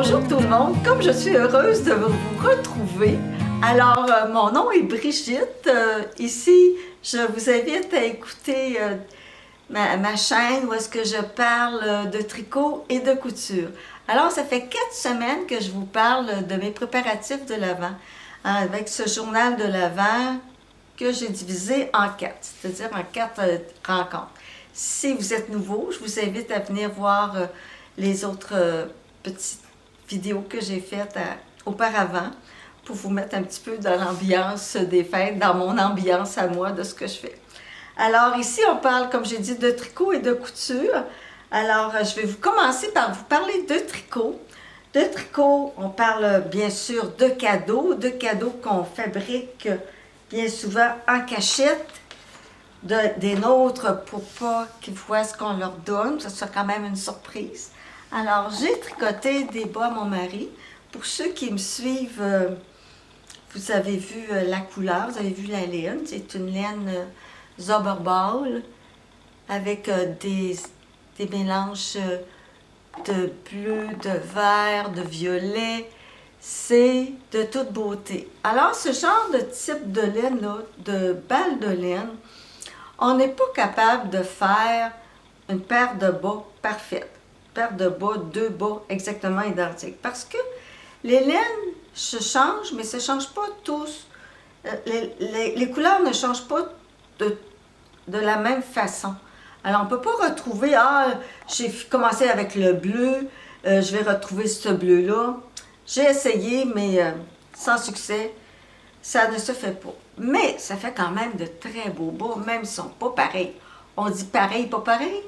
Bonjour tout le monde, comme je suis heureuse de vous retrouver. Alors, mon nom est Brigitte. Ici, je vous invite à écouter ma chaîne où est-ce que je parle de tricot et de couture. Alors, ça fait 4 semaines que je vous parle de mes préparatifs de l'Avent, avec ce journal de l'Avent que j'ai divisé en 4, c'est-à-dire en 4 rencontres. Si vous êtes nouveau, je vous invite à venir voir les autres petites vidéos que j'ai faites auparavant pour vous mettre un petit peu dans l'ambiance des fêtes, dans mon ambiance à moi de ce que je fais. Alors ici, on parle, comme j'ai dit, de tricot et de couture. Alors, je vais commencer par vous parler de tricot. De tricot, on parle bien sûr de cadeaux qu'on fabrique bien souvent en cachette des nôtres pour pas qu'ils voient ce qu'on leur donne, ça soit quand même une surprise. Alors, j'ai tricoté des bas à mon mari. Pour ceux qui me suivent, vous avez vu la couleur, vous avez vu la laine. C'est une laine Zauberball avec des mélanges de bleu, de vert, de violet. C'est de toute beauté. Alors, ce genre de type de laine-là, de balle de laine, on n'est pas capable de faire une paire de bas parfaite. Une paire de bas, 2 bas exactement identiques. Parce que les laines se changent, mais ça ne change pas tous. Les couleurs ne changent pas de la même façon. Alors, on ne peut pas retrouver, j'ai commencé avec le bleu, je vais retrouver ce bleu-là. J'ai essayé, mais sans succès, ça ne se fait pas. Mais ça fait quand même de très beaux bas, même s'ils ne sont pas pareils. On dit pareil, pas pareil.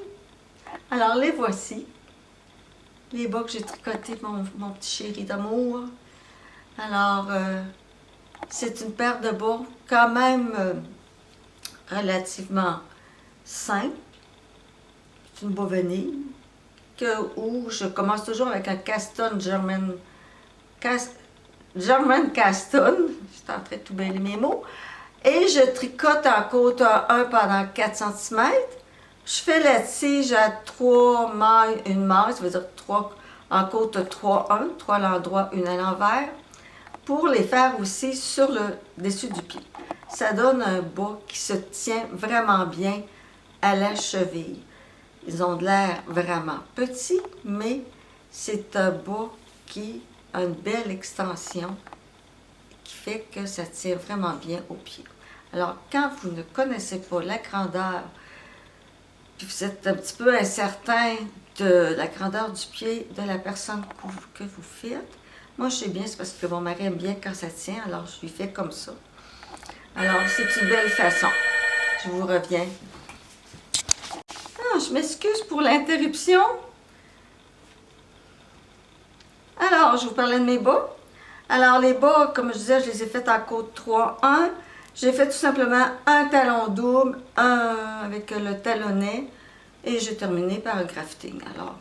Alors, les voici. Les bas que j'ai tricotés, mon petit chéri d'amour. Alors, c'est une paire de bas quand même relativement simple. C'est une bovenie où je commence toujours avec un Caston German Caston. Je suis en train de tout mêler mes mots. Et je tricote en côte 1 pendant 4 cm. Je fais la tige à 3 mailles, une maille, ça veut dire 3 en côte 3, 1, 3 à l'endroit, 1 à l'envers, pour les faire aussi sur le dessus du pied. Ça donne un bas qui se tient vraiment bien à la cheville. Ils ont de l'air vraiment petits, mais c'est un bas qui a une belle extension qui fait que ça tient vraiment bien au pied. Alors, quand vous ne connaissez pas la grandeur, puis vous êtes un petit peu incertain de la grandeur du pied de la personne que vous faites, moi je sais bien, c'est parce que mon mari aime bien quand ça tient, alors je lui fais comme ça. Alors, c'est une belle façon. Je vous reviens. Je m'excuse pour l'interruption. Alors, je vous parlais de mes bas. Alors, les bas, comme je disais, je les ai faits en côte 3-1. J'ai fait tout simplement un talon double, un avec le talonnet, et j'ai terminé par un grafting. Alors,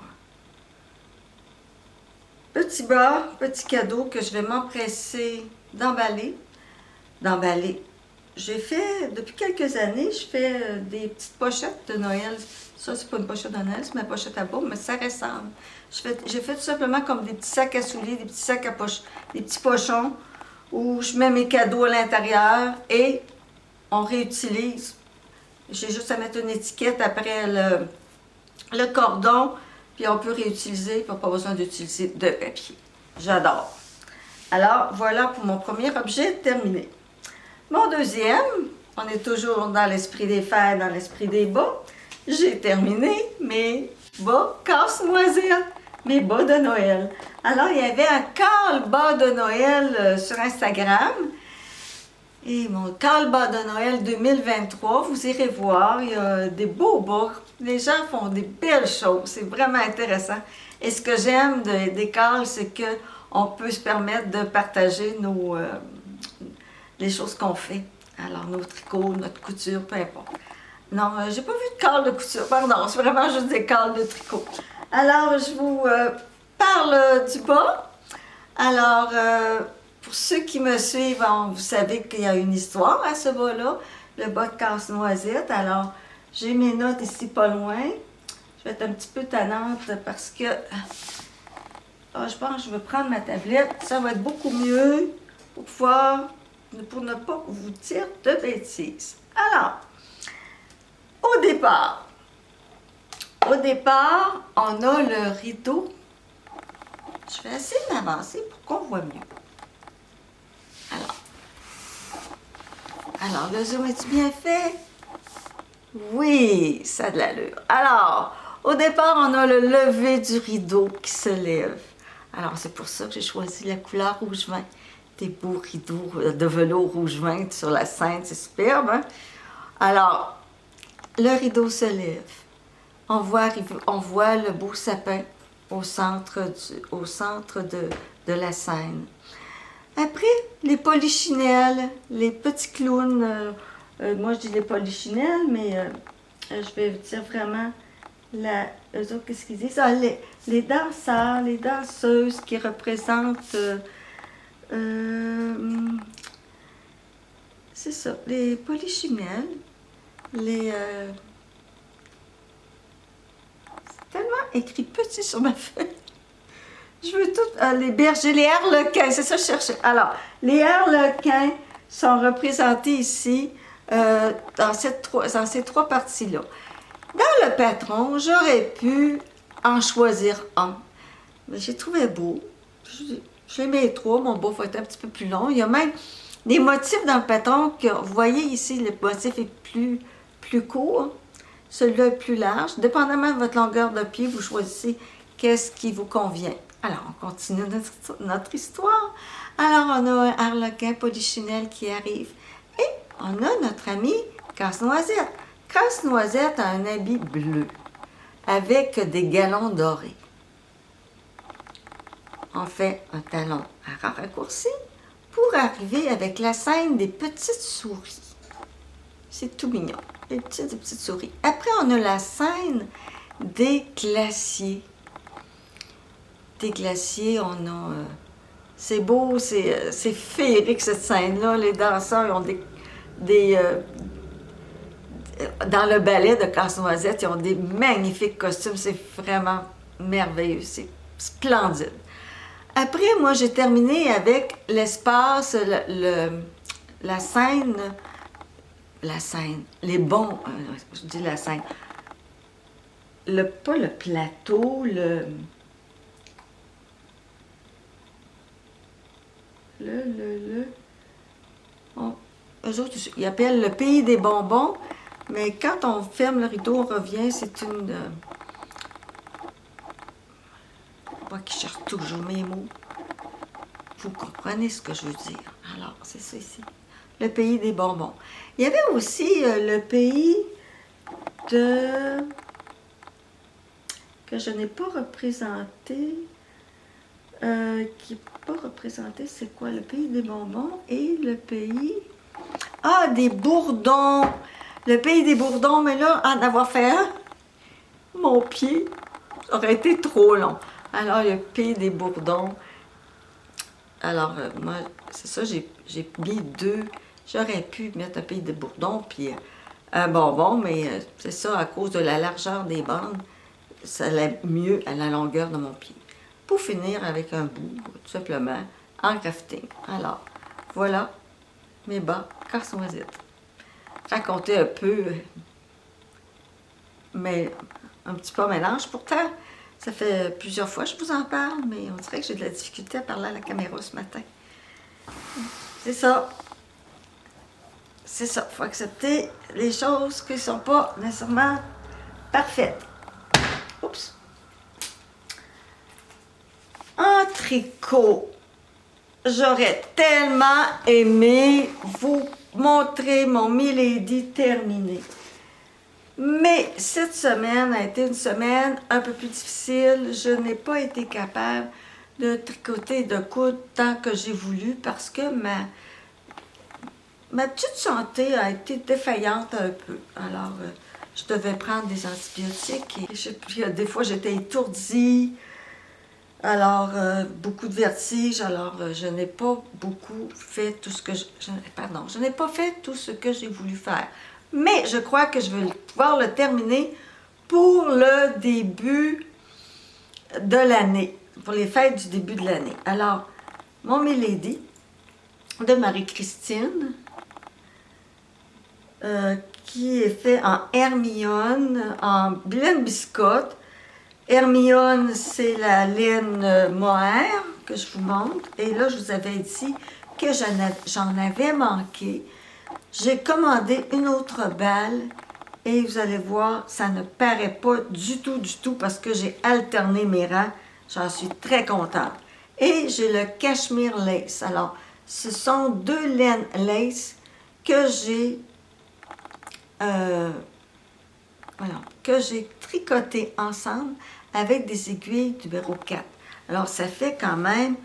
petit bas, petit cadeau que je vais m'empresser d'emballer. J'ai fait, depuis quelques années, je fais des petites pochettes de Noël. Ça, c'est pas une pochette de Noël, c'est ma pochette à bas, mais ça ressemble. J'ai fait tout simplement comme des petits sacs à souliers, des petits sacs à poche, des petits pochons, où je mets mes cadeaux à l'intérieur et on réutilise. J'ai juste à mettre une étiquette après le cordon, puis on peut réutiliser, puis on n'a pas besoin d'utiliser de papier. J'adore. Alors, voilà pour mon premier objet terminé. Mon deuxième, on est toujours dans l'esprit des fêtes, dans l'esprit des bas. J'ai terminé mes bas casse-noisette, mes bas de Noël. Alors, il y avait un cale-bas de Noël sur Instagram. Et mon cale-bas de Noël 2023, vous irez voir, il y a des beaux bas. Les gens font des belles choses, c'est vraiment intéressant. Et ce que j'aime des cales, c'est qu'on peut se permettre de partager les choses qu'on fait. Alors, nos tricots, notre couture, peu importe. Non, j'ai pas vu de cale de couture, pardon, c'est vraiment juste des cales de tricot. Alors, je vous parle du bas. Alors, pour ceux qui me suivent, vous savez qu'il y a une histoire à ce bas-là, le bas de casse-noisette. Alors, j'ai mes notes ici pas loin. Je vais être un petit peu tannante parce que Ah, je pense que je vais prendre ma tablette. Ça va être beaucoup mieux pour ne pas vous dire de bêtises. Alors, au départ, on a le rideau. Je vais essayer d'avancer pour qu'on voit mieux. Alors, le zoom est-tu bien fait? Oui, ça a de l'allure. Alors, au départ, on a le lever du rideau qui se lève. Alors, c'est pour ça que j'ai choisi la couleur rouge vin. Des beaux rideaux de velours rouge vin sur la scène, c'est superbe, hein? Alors, le rideau se lève. On voit le beau sapin au centre de la scène. Après, les polichinelles, les petits clowns. Moi, je dis les polichinelles, mais je vais dire vraiment eux autres, qu'est-ce qu'ils disent? Ah, les danseurs, les danseuses qui représentent... c'est ça, les polichinelles, c'est tellement écrit petit sur ma feuille. Je veux tout... les bergers, les harlequins, c'est ça que je cherchais. Alors, les harlequins sont représentés ici dans ces trois parties-là. Dans le patron, j'aurais pu en choisir un. Mais j'ai trouvé beau. Je les mets trois, mon beau va être un petit peu plus long. Il y a même des motifs dans le patron que vous voyez ici, le motif est plus court. Celui-là est plus large. Dépendamment de votre longueur de pied, vous choisissez qu'est-ce qui vous convient. Alors, on continue notre histoire. Alors, on a un harlequin polichinelle qui arrive. Et on a notre ami Casse-Noisette. Casse-Noisette a un habit bleu avec des galons dorés. On fait un talon à raccourci pour arriver avec la scène des petites souris. C'est tout mignon, les petites souris. Après, on a la scène des glaciers. Des glaciers, on a... c'est beau, c'est féerique cette scène-là. Les danseurs ils ont dans le ballet de Casse-Noisette, ils ont des magnifiques costumes. C'est vraiment merveilleux, c'est splendide. Après, moi, j'ai terminé avec l'espace, la scène, les bons, je dis la scène, pas le plateau, eux autres, ils appellent le pays des bonbons, mais quand on ferme le rideau, on revient, c'est une... moi qui cherche toujours mes mots. Vous comprenez ce que je veux dire. Alors, c'est ça ici. Le pays des bonbons. Il y avait aussi le pays que je n'ai pas représenté. Qui n'est pas représenté, c'est quoi? Le pays des bonbons et le pays... Ah, des bourdons! Le pays des bourdons, mais là, en avoir fait un, mon pied aurait été trop long. Alors, le pays des bourdons. Alors, moi, c'est ça, j'ai mis deux. J'aurais pu mettre un pays des bourdons puis un bonbon, mais c'est ça, à cause de la largeur des bandes, ça allait mieux à la longueur de mon pied. Pour finir avec un bout, tout simplement, en crafting. Alors, voilà mes bas Casse-Noisette. Raconter un peu, mais un petit peu en mélange. Pourtant, ça fait plusieurs fois que je vous en parle, mais on dirait que j'ai de la difficulté à parler à la caméra ce matin. C'est ça. C'est ça. Il faut accepter les choses qui ne sont pas nécessairement parfaites. Oups. En tricot, j'aurais tellement aimé vous montrer mon Milady terminé. Mais cette semaine a été une semaine un peu plus difficile. Je n'ai pas été capable de tricoter et de coudre tant que j'ai voulu parce que ma petite santé a été défaillante un peu. Alors, je devais prendre des antibiotiques et des fois j'étais étourdie. Alors, beaucoup de vertige. Alors, je n'ai pas beaucoup fait tout ce que je n'ai pas fait tout ce que j'ai voulu faire. Mais je crois que je vais pouvoir le terminer pour le début de l'année. pour les fêtes du début de l'année. Alors, mon Milady de Marie-Christine, qui est fait en Hermione, en Blaine Biscotte. Hermione, c'est la laine mohair que je vous montre. Et là, je vous avais dit que j'en avais manqué. J'ai commandé une autre balle et vous allez voir, ça ne paraît pas du tout parce que j'ai alterné mes rangs. J'en suis très contente. Et j'ai le cachemire lace. Alors, ce sont 2 laines lace que j'ai tricoté ensemble avec des aiguilles numéro 4. Alors, ça fait quand même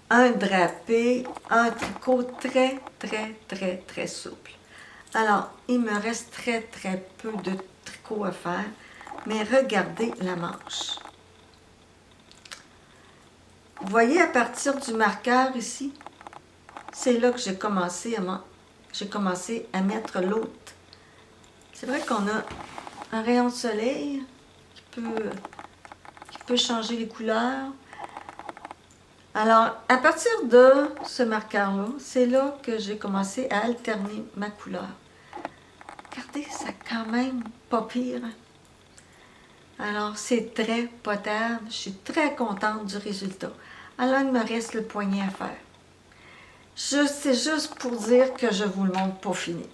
un drapé, un tricot très souple. Alors, il me reste très peu de tricot à faire, mais regardez la manche. Vous voyez, à partir du marqueur ici, c'est là que j'ai commencé à mettre l'autre. C'est vrai qu'on a un rayon de soleil qui peut changer les couleurs. Alors, à partir de ce marqueur-là, c'est là que j'ai commencé à alterner ma couleur. Regardez, c'est quand même pas pire. Alors, c'est très potable. Je suis très contente du résultat. Alors, il me reste le poignet à faire. C'est juste pour dire que je vous le montre pas fini.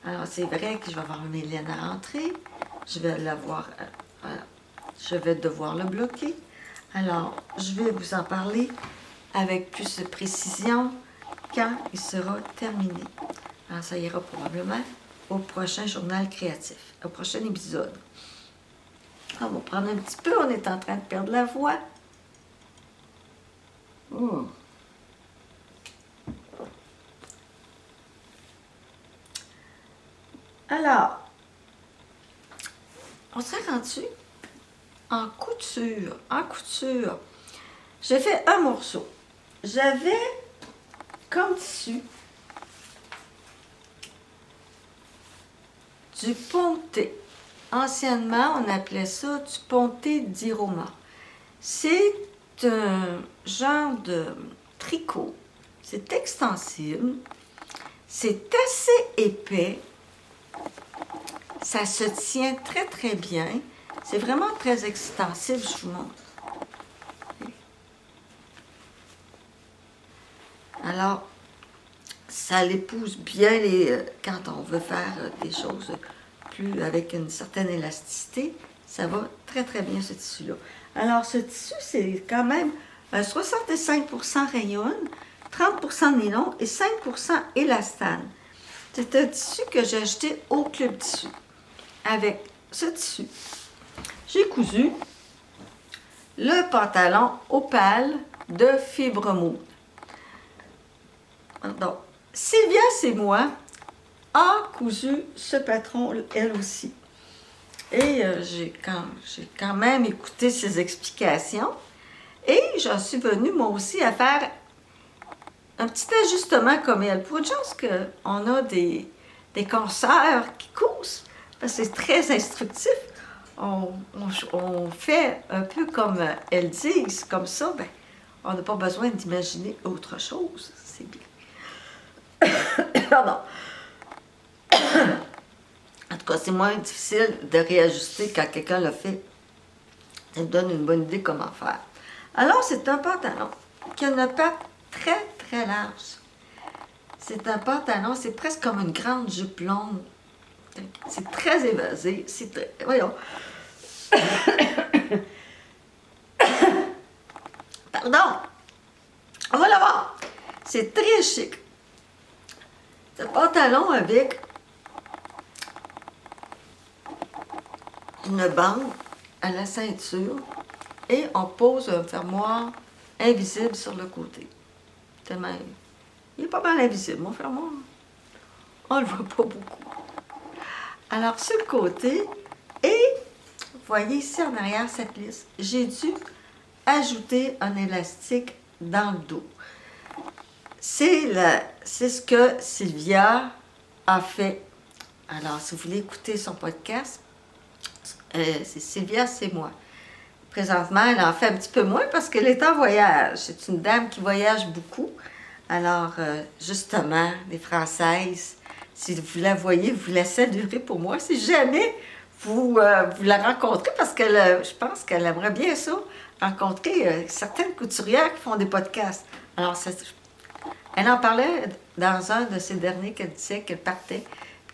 Alors, c'est vrai que je vais avoir mes laines à rentrer. Je vais devoir le bloquer. Alors, je vais vous en parler avec plus de précision quand il sera terminé. Alors, ça ira probablement au prochain journal créatif, au prochain épisode. On va prendre un petit peu, on est en train de perdre la voix. Alors, on serait rendu en couture. J'ai fait un morceau. J'avais comme tissu du ponté. Anciennement, on appelait ça du ponté d'Iroma. C'est un genre de tricot. C'est extensible. C'est assez épais. Ça se tient très bien. C'est vraiment très extensible, je vous montre. Alors, ça l'épouse bien quand on veut faire des choses plus avec une certaine élasticité. Ça va très bien, ce tissu-là. Alors, ce tissu, c'est quand même 65% rayon, 30% nylon et 5% élastane. C'est un tissu que j'ai acheté au Club Tissu. Avec ce tissu, j'ai cousu le pantalon opale de fibre mousse. Donc, Sylvia, c'est moi, a cousu ce patron, elle aussi. Et j'ai quand même écouté ses explications. Et j'en suis venue, moi aussi, à faire un petit ajustement comme elle. Pour une chose qu'on a des consoeurs qui cousent, parce que c'est très instructif. On fait un peu comme elles disent, comme ça, ben, on n'a pas besoin d'imaginer autre chose. C'est bien. Pardon. En tout cas, c'est moins difficile de réajuster quand quelqu'un l'a fait. Ça me donne une bonne idée comment faire. Alors, c'est un pantalon qui a une patte très large. C'est un pantalon, c'est presque comme une grande jupe longue. C'est très évasé. Voyons. Pardon. On va la voir. C'est très chic. C'est un pantalon avec une bande à la ceinture et on pose un fermoir invisible sur le côté. Tellement, il est pas mal invisible, mon fermoir. On le voit pas beaucoup. Alors, sur le côté, et vous voyez ici en arrière, cette lisse, j'ai dû ajouter un élastique dans le dos. C'est ce que Sylvia a fait. Alors, si vous voulez écouter son podcast, c'est Sylvia, c'est moi. Présentement, elle en fait un petit peu moins parce qu'elle est en voyage. C'est une dame qui voyage beaucoup. Alors, justement, les Françaises, si vous la voyez, vous la saluerez pour moi. Si jamais vous la rencontrez, parce que je pense qu'elle aimerait bien ça, rencontrer certaines couturières qui font des podcasts. Alors, elle en parlait dans un de ces derniers qu'elle disait qu'elle partait,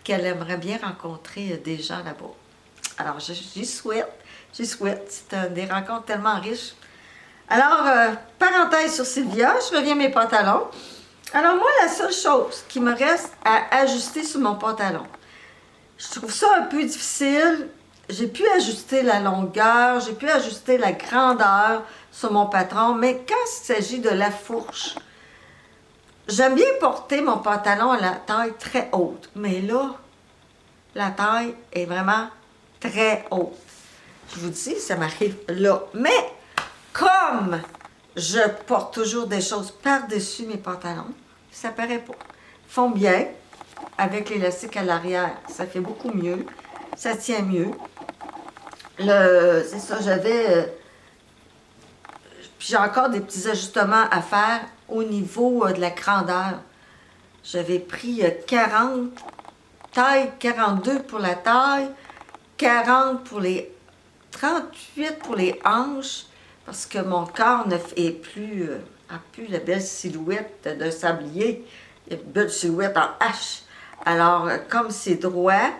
qu'elle aimerait bien rencontrer des gens là-bas. Alors, j'y souhaite. C'est des rencontres tellement riches. Alors, parenthèse sur Sylvia, je reviens à mes pantalons. Alors, moi, la seule chose qui me reste à ajuster sur mon pantalon, je trouve ça un peu difficile. J'ai pu ajuster la longueur, j'ai pu ajuster la grandeur sur mon patron, mais quand il s'agit de la fourche, j'aime bien porter mon pantalon à la taille très haute, mais là, la taille est vraiment très haute. Je vous dis, ça m'arrive là. Mais comme je porte toujours des choses par-dessus mes pantalons, ça paraît pas. Ils font bien avec l'élastique à l'arrière. Ça fait beaucoup mieux. Ça tient mieux. C'est ça, puis j'ai encore des petits ajustements à faire au niveau de la grandeur. J'avais pris 40, taille 42 pour la taille, 40 pour les 38 pour les hanches, parce que mon corps a plus la belle silhouette de sablier, une belle silhouette en H. Alors, comme c'est droit,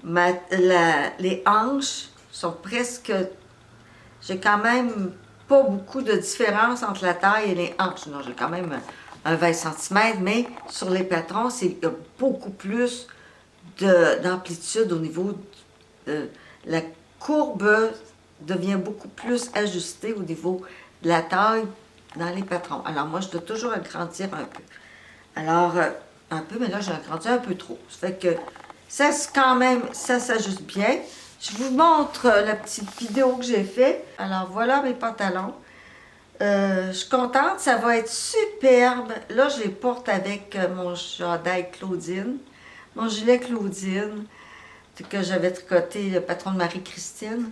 les hanches sont presque... J'ai quand même pas beaucoup de différence entre la taille et les hanches. Non, j'ai quand même un 20 cm, mais sur les patrons, il y a beaucoup plus d'amplitude au niveau de la courbe devient beaucoup plus ajustée au niveau de la taille dans les patrons. Alors moi, je dois toujours agrandir un peu. Alors, un peu, mais là, j'ai agrandi un peu trop. Ça fait que ça, ça s'ajuste bien. Je vous montre la petite vidéo que j'ai faite. Alors, voilà mes pantalons. Je suis contente, ça va être superbe. Là, je les porte avec mon chandail Claudine, mon gilet Claudine, que j'avais tricoté le patron de Marie-Christine.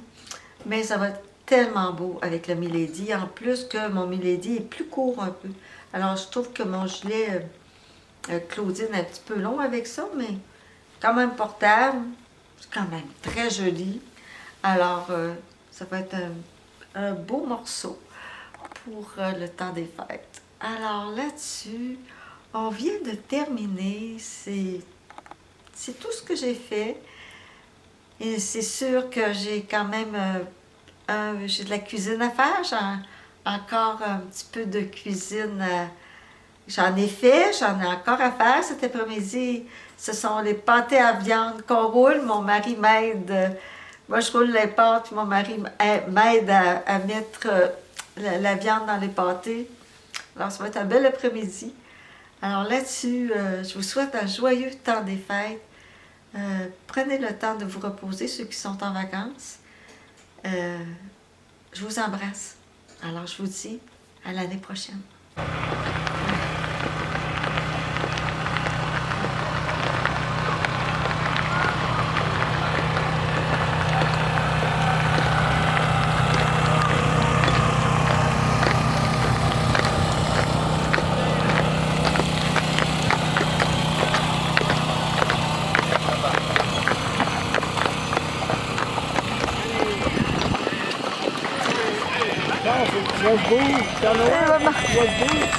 Mais ça va être tellement beau avec le Milady. En plus que mon Milady est plus court un peu. Alors, je trouve que mon gilet Claudine est un petit peu long avec ça, mais quand même portable. C'est quand même très joli. Alors, ça va être un beau morceau pour le temps des fêtes. Alors là-dessus, on vient de terminer. C'est tout ce que j'ai fait. Et c'est sûr que j'ai quand même j'ai de la cuisine à faire. J'ai encore un petit peu de cuisine. J'en ai fait, j'en ai encore à faire cet après-midi. Ce sont les pâtés à viande qu'on roule. Mon mari m'aide. Moi, je roule les pâtes, puis mon mari m'aide à mettre la viande dans les pâtés. Alors, ça va être un bel après-midi. Alors là-dessus, je vous souhaite un joyeux temps des fêtes. Prenez le temps de vous reposer, ceux qui sont en vacances. Je vous embrasse. Alors, je vous dis à l'année prochaine. Moi, je bouge, t'en as un, moi, je bouge.